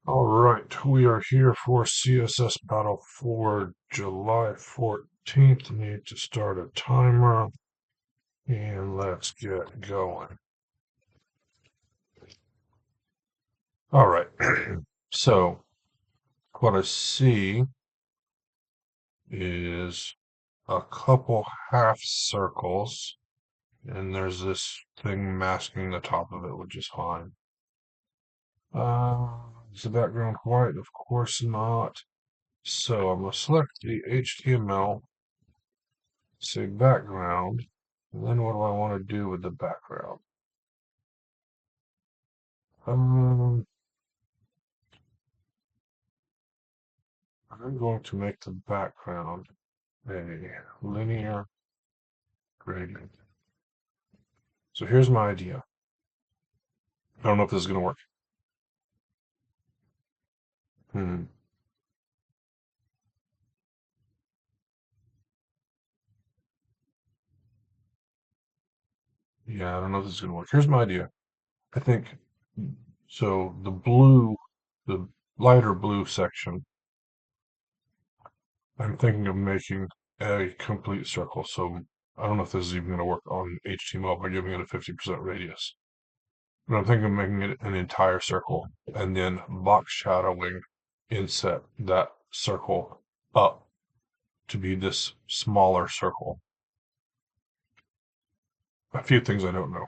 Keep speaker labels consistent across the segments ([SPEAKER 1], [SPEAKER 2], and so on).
[SPEAKER 1] All right, we are here for CSS Battle for July 14th. Need to start a timer and let's get going. All right, so what I see is a couple half circles, and there's this thing masking the top of it, which is fine. Is the background white? Of course not. So I'm going to select the HTML, say background, and then what do I want to do with the background? I'm going to make the background a linear gradient. So here's my idea. I don't know if this is going to work. Hmm. Yeah, I don't know if this is going to work. Here's my idea. I think so. The lighter blue section, I'm thinking of making a complete circle. So I don't know if this is even going to work on HTML by giving it a 50% radius. But I'm thinking of making it an entire circle and then box shadowing inset that circle up to be this smaller circle. A few things I don't know.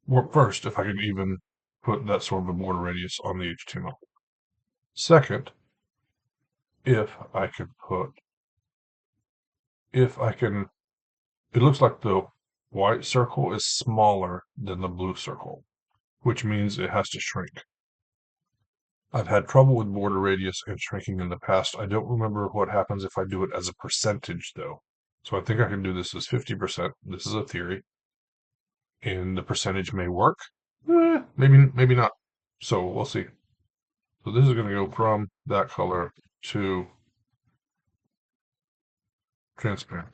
[SPEAKER 1] Well, first, if I can even put that sort of a border radius on the HTML. Second, if I could put, if I can, it looks like the white circle is smaller than the blue circle, which means it has to shrink. I've had trouble with border radius and shrinking in the past. I don't remember what happens if I do it as a percentage, though. So I think I can do this as 50%. This is a theory, and the percentage may work. Maybe not. So we'll see. So this is going to go from that color to transparent.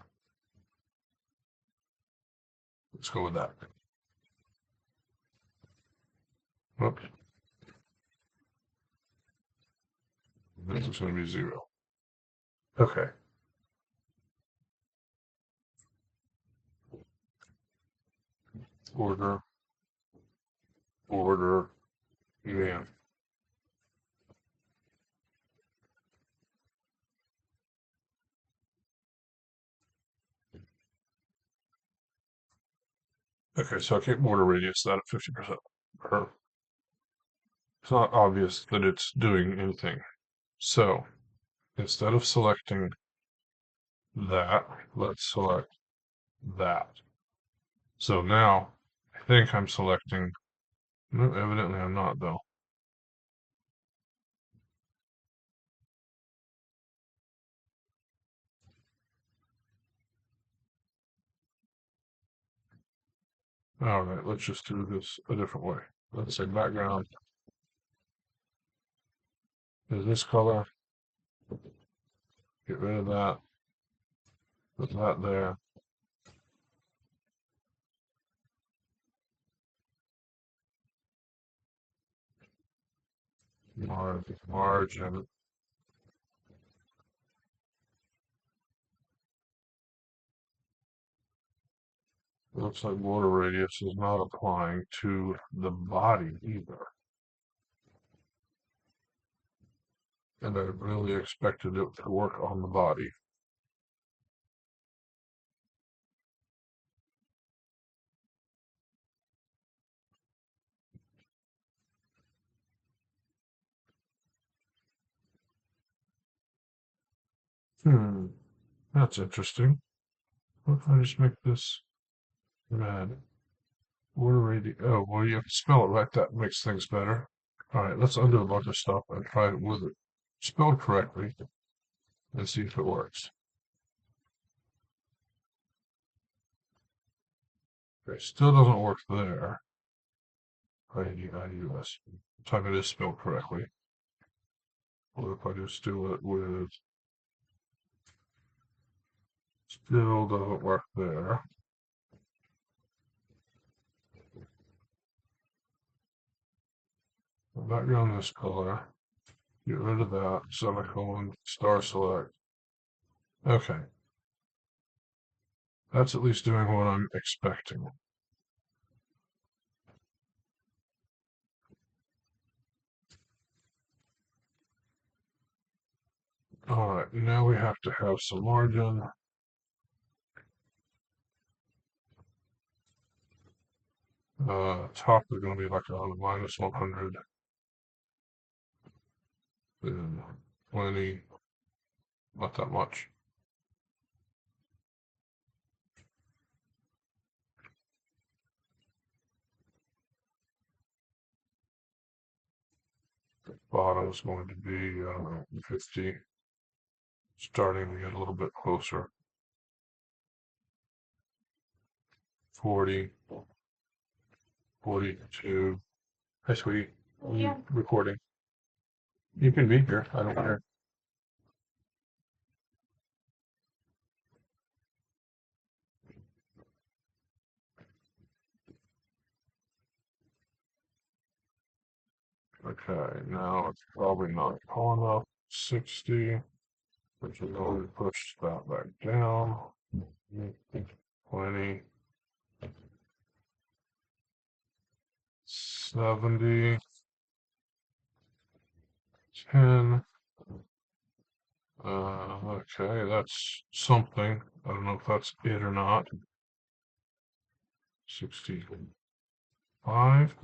[SPEAKER 1] Let's go with that. Oops. This is going to be 0. Okay. Order, order, yeah. Okay, so I can't border radius that at 50%. It's not obvious that it's doing anything. So instead of selecting that, let's select that. So now I think I'm selecting, no, evidently I'm not though. All right, let's just do this a different way. Let's say background is this color. Get rid of that. Put that there. Margin. Looks like border radius is not applying to the body either. And I really expected it to work on the body. That's interesting. What if I just make this red? Border radius. Oh, well, you have to spell it right. That makes things better. All right, let's undo a bunch of stuff and try it with it spelled correctly and see if it works. Okay, still doesn't work there. IDIUS. Time it is spelled correctly. What if I just do it with still doesn't work there? Background this color. Get rid of that, semicolon, star select. Okay. That's at least doing what I'm expecting. All right, now we have to have some margin. Top is going to be like a minus 100. Then 20, not that much. Bottom is going to be 50, starting to get a little bit closer. 40, 42. Hi, sweetie. Yeah. Recording. You can be here. I don't care. Okay, now it's probably not tall enough. 60, which is going to push that back down. 20, 70, 10. Okay, that's something. I don't know if that's it or not. 65,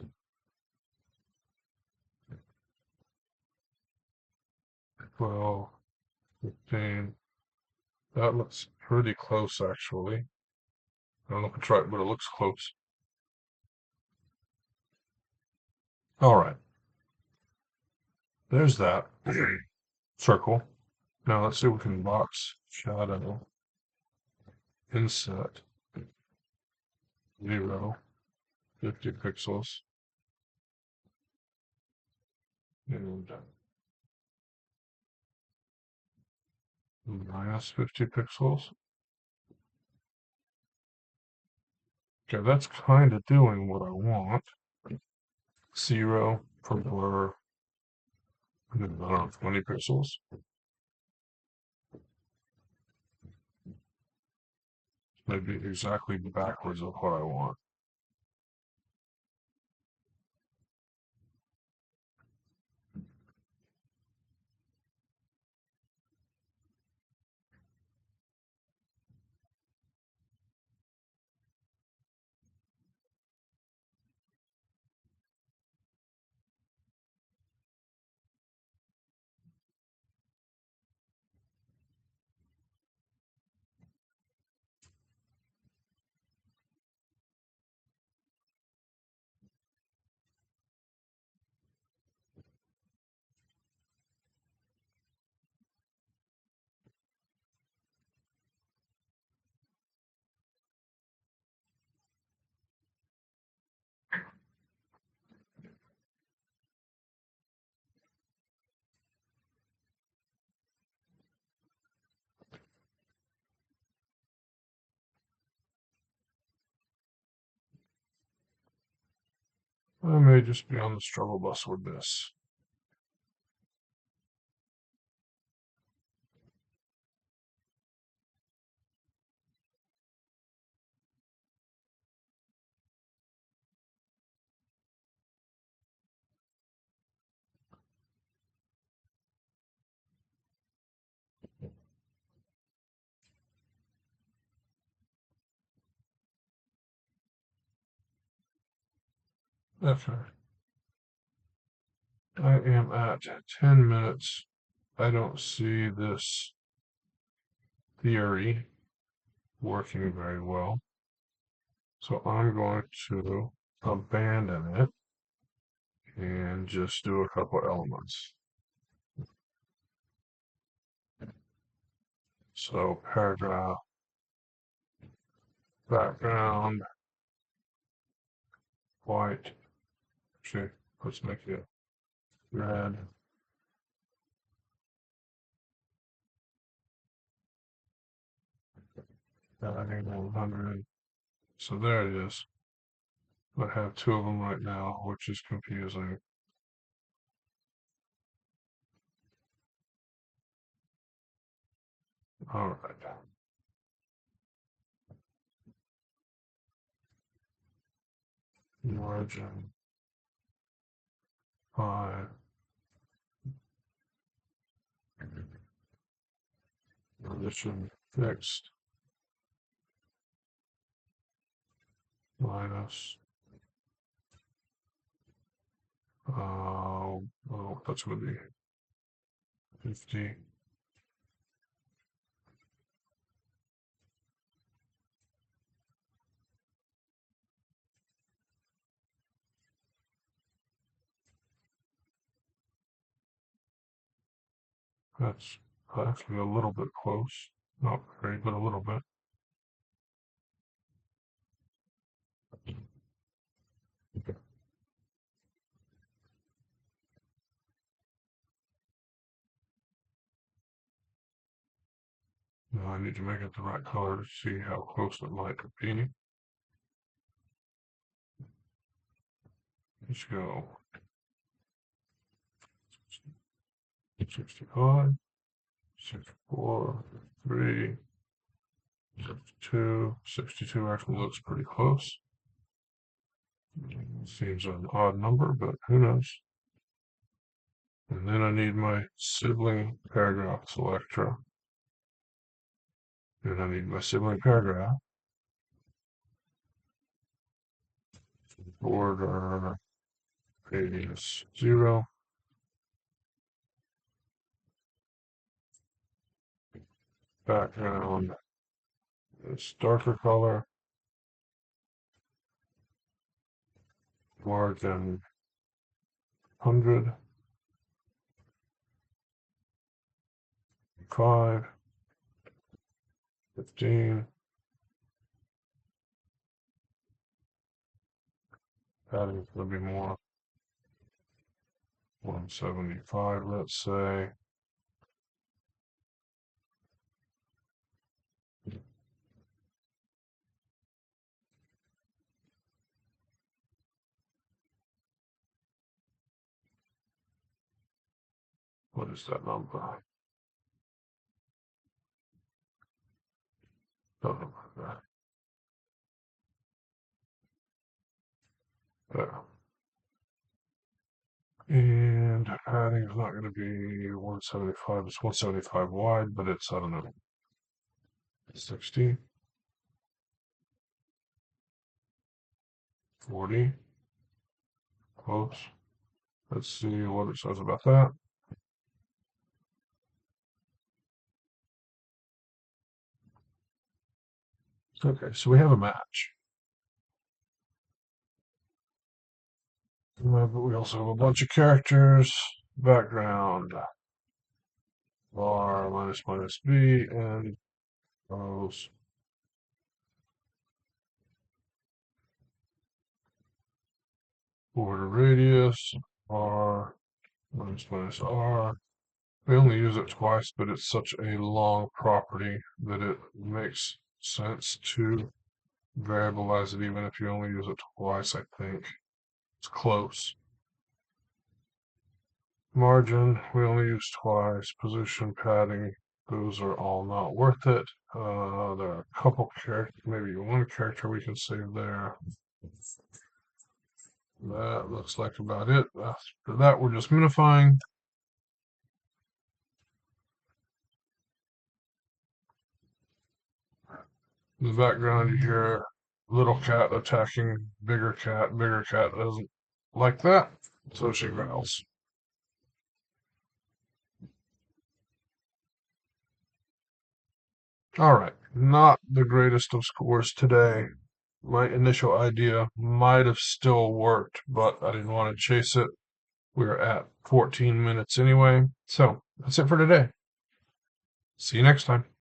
[SPEAKER 1] 12, 15. That looks pretty close, actually. I don't know if it's right, but it looks close. All right. There's that circle. Now let's see if we can box shadow, inset, 0, 50 pixels, and minus 50 pixels. Okay, that's kind of doing what I want. 0 for blur, I don't know, 20 pixels. Maybe exactly backwards of what I want. I may just be on the struggle bus with this. Okay. I am at 10 minutes. I don't see this theory working very well. So I'm going to abandon it and just do a couple elements. So paragraph, background, white. Actually, let's make it red. Adding 100. So there it is. I have two of them right now, which is confusing. All right. Margin 5. Position fixed. Minus. Oh, that's going to be 50. That's actually a little bit close. Not very, but a little bit. Now I need to make it the right color to see how close it might be. Let's go 65, 64, 3, 62. 62 actually looks pretty close. Seems an odd number, but who knows? And then I need my sibling paragraph selector. And I need my sibling paragraph. Border radius 0. Background is darker color. Margin 100. 5. 15. Padding's going to be more. 175, let's say. What is that number? Don't know about that. There. And padding is not going to be 175. It's 175 wide, but it's, I don't know, 60, 40. Close. Let's see what it says about that. Okay, so we have a match. But we also have a bunch of characters. Background. Var minus B and close. Border radius R minus R. We only use it twice, but it's such a long property that it makes sense to variabilize it even if you only use it twice, I think. It's close. Margin, we only use twice. Position, padding, those are all not worth it. There are a couple characters, maybe one character we can save there. That looks like about it. After that, we're just minifying. In the background, you hear little cat attacking bigger cat. Bigger cat doesn't like that, so she growls. All right, not the greatest of scores today. My initial idea might have still worked, but I didn't want to chase it. We're at 14 minutes anyway. So that's it for today. See you next time.